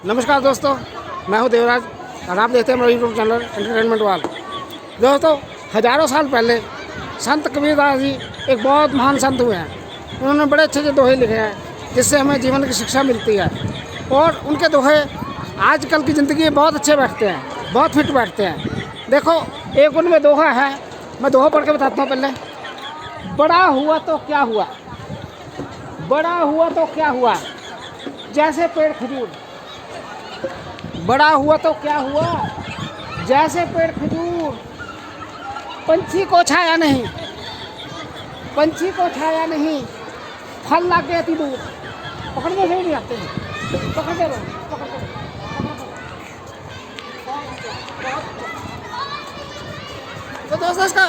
नमस्कार दोस्तों, मैं हूं देवराज और आप देखते हैं मेरा यूट्यूब चैनल एंटरटेनमेंट वाल। दोस्तों, हज़ारों साल पहले संत कबीरदास जी एक बहुत महान संत हुए हैं। उन्होंने बड़े अच्छे दोहे लिखे हैं जिससे हमें जीवन की शिक्षा मिलती है। और उनके दोहे आजकल की ज़िंदगी में बहुत अच्छे बैठते हैं, बहुत फिट बैठते हैं। देखो, एक उनमें दोहा है, मैं दोहा पढ़ के बताता हूँ। पहले, बड़ा हुआ तो क्या हुआ, बड़ा हुआ तो क्या हुआ, जैसे पेड़ खजूर। बड़ा हुआ तो क्या हुआ, जैसे पेड़ खजूर। पंछी को छाया नहीं, पंछी को छाया नहीं, फल लाके अति दूर। पकड़ने से ही नहीं आते हैं, पकड़ते रहो, पकड़ते रहो। तो दोस्तों,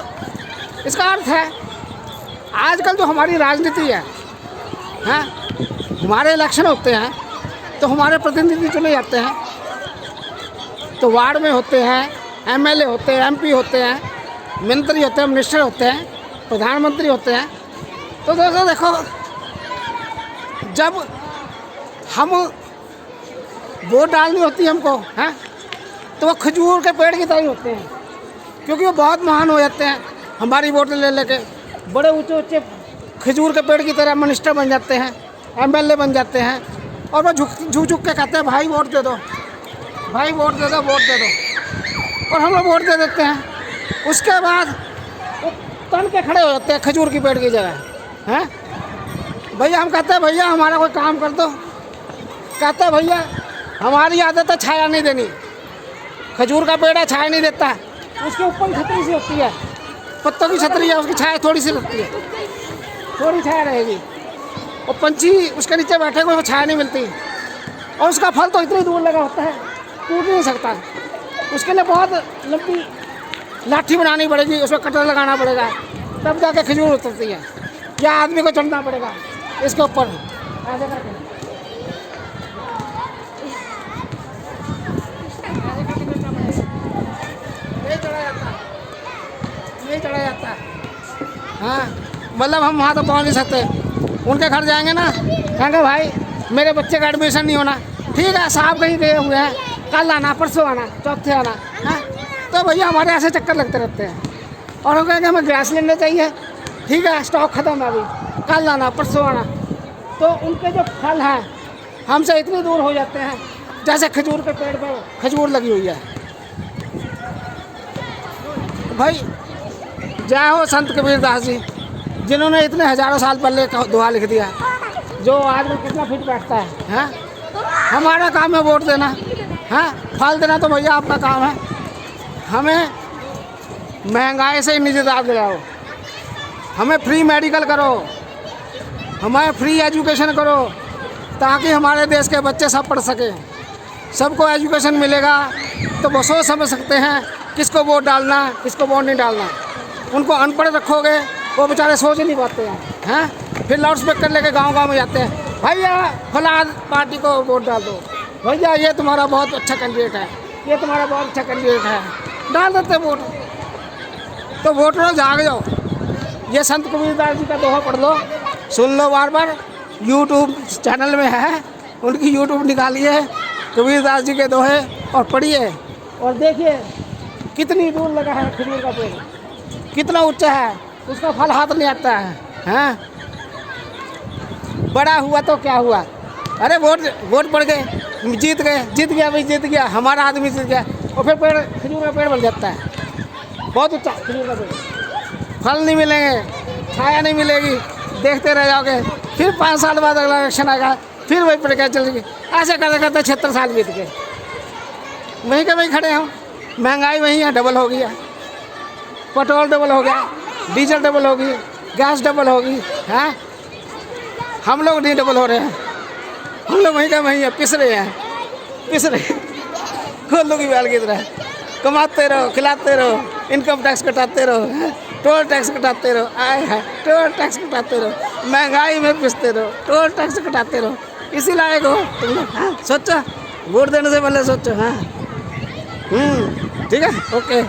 इसका अर्थ है, आजकल जो हमारी राजनीति है, हमारे इलेक्शन होते हैं तो हमारे प्रतिनिधि चुने जाते हैं। तो वार्ड में होते हैं, एमएलए होते हैं, एमपी होते हैं, मंत्री होते हैं, मिनिस्टर होते हैं, प्रधानमंत्री होते हैं। तो दोस्तों देखो, जब हम वोट डालनी होती है हमको, तो वो खजूर के पेड़ की तरह होते हैं, क्योंकि वो बहुत महान हो जाते हैं। हमारी वोट ले लेके बड़े ऊंचे ऊंचे खजूर के पेड़ की तरह मिनिस्टर बन जाते हैं, एमएलए बन जाते हैं। और वो झुक के कहते हैं, भाई वोट दे दो, भाई वोट दे दो, वोट दे दो। और हम लोग वोट दे देते हैं। उसके बाद वो तन के खड़े हो जाते हैं खजूर की पेड़ की जगह। भैया, हम कहते हैं भैया हमारा कोई काम कर दो। कहते हैं भैया हमारी आदत है छाया नहीं देनी। खजूर का पेड़ है, छाया नहीं देता है। उसके ऊपर छतरी सी होती है, पत्तों की छतरी है, उसकी छाया थोड़ी सी लगती है, थोड़ी छाया रहेगी। और पंछी उसके नीचे बैठे को छाया नहीं मिलती। और उसका फल तो इतनी दूर लगा होता है, टूट नहीं सकता। उसके लिए बहुत लंबी लाठी बनानी पड़ेगी, उसमें कटर लगाना पड़ेगा, तब जाके खजूर उतरती है। या आदमी को चढ़ना पड़ेगा इसके ऊपर ऐसे करके, नहीं चढ़ा जाता, नहीं चढ़ा जाता। मतलब हम वहाँ तो पहुँच नहीं सकते। उनके घर जाएंगे ना, कहेंगे भाई मेरे बच्चे का एडमिशन नहीं होना। ठीक है, साहब कहीं गए हुए हैं, कल आना, परसों आना, चौथे आना। तो भैया हमारे ऐसे चक्कर लगते रहते हैं। और हम कहेंगे हमें गैस लेना चाहिए, ठीक है स्टॉक ख़त्म है अभी, कल आना, परसों आना। तो उनके जो फल हैं हमसे इतनी दूर हो जाते हैं जैसे खजूर के पेड़ पर खजूर लगी हुई है। भाई जय हो संत कबीरदास जी, जिन्होंने इतने हज़ारों साल पहले दोहा लिख दिया, जो आज में कितना फिट बैठता है। हमारा काम है वोट देना, फल देना तो भैया आपका काम है। हमें महंगाई से निजात दिलाओ, हमें फ्री मेडिकल करो, हमें फ्री एजुकेशन करो, ताकि हमारे देश के बच्चे सब पढ़ सकें। सबको एजुकेशन मिलेगा तो वो सोच समझ सकते हैं किसको वोट डालना, किसको वोट नहीं डालना। उनको अनपढ़ रखोगे, वो बेचारे सोच ही नहीं पाते हैं। फिर लाउड स्पीकर लेके गांव-गांव में जाते हैं, भैया फलां पार्टी को वोट डाल दो, भैया ये तुम्हारा बहुत अच्छा कैंडिडेट है, ये तुम्हारा बहुत अच्छा कैंडिडेट है, डाल देते वोट। तो वोटरों जाग जाओ, ये संत कबीरदास जी का दोहा पढ़ लो, सुन लो बार बार। यूट्यूब चैनल में है, उनकी यूट्यूब निकालिए कबीरदास जी के दोहे और पढ़िए, और देखिए कितनी दूर लगा है खजूर का पेड़, कितना ऊंचा है, उसका फल हाथ नहीं आता है। बड़ा हुआ तो क्या हुआ, अरे वोट पड़ गए, जीत गए, जीत गया भाई, जीत गया, हमारा आदमी जीत गया। और फिर पेड़ खजूर का पेड़ बन जाता है, बहुत ऊंचा खजूर का पेड़। फल नहीं मिलेंगे, छाया नहीं मिलेगी, देखते रह जाओगे। फिर 5 साल बाद अगला इलेक्शन आएगा, फिर वही पेड़ क्या चलेगी। ऐसे करते करते 76 साल बीत गए, वहीं के वहीं खड़े हो। महंगाई वहीं है, डबल हो गया, पेट्रोल डबल हो गया, डीजल डबल होगी, गैस डबल होगी। हम लोग नहीं डबल हो रहे हैं, हम लोग वहीं का वहीं है, पिस रहे हैं, पिस रहे। कोल्लू की बैल की तरह कमाते रहो, खिलाते रहो, इनकम टैक्स कटाते रहो, टोल टैक्स कटाते रहो, आए है टोल टैक्स कटाते रहो, महंगाई में पिसते रहो, टोल टैक्स कटाते रहो। इसी लायक हो तुम। सोचो, वोट देने से पहले सोचो। ठीक है, ओके।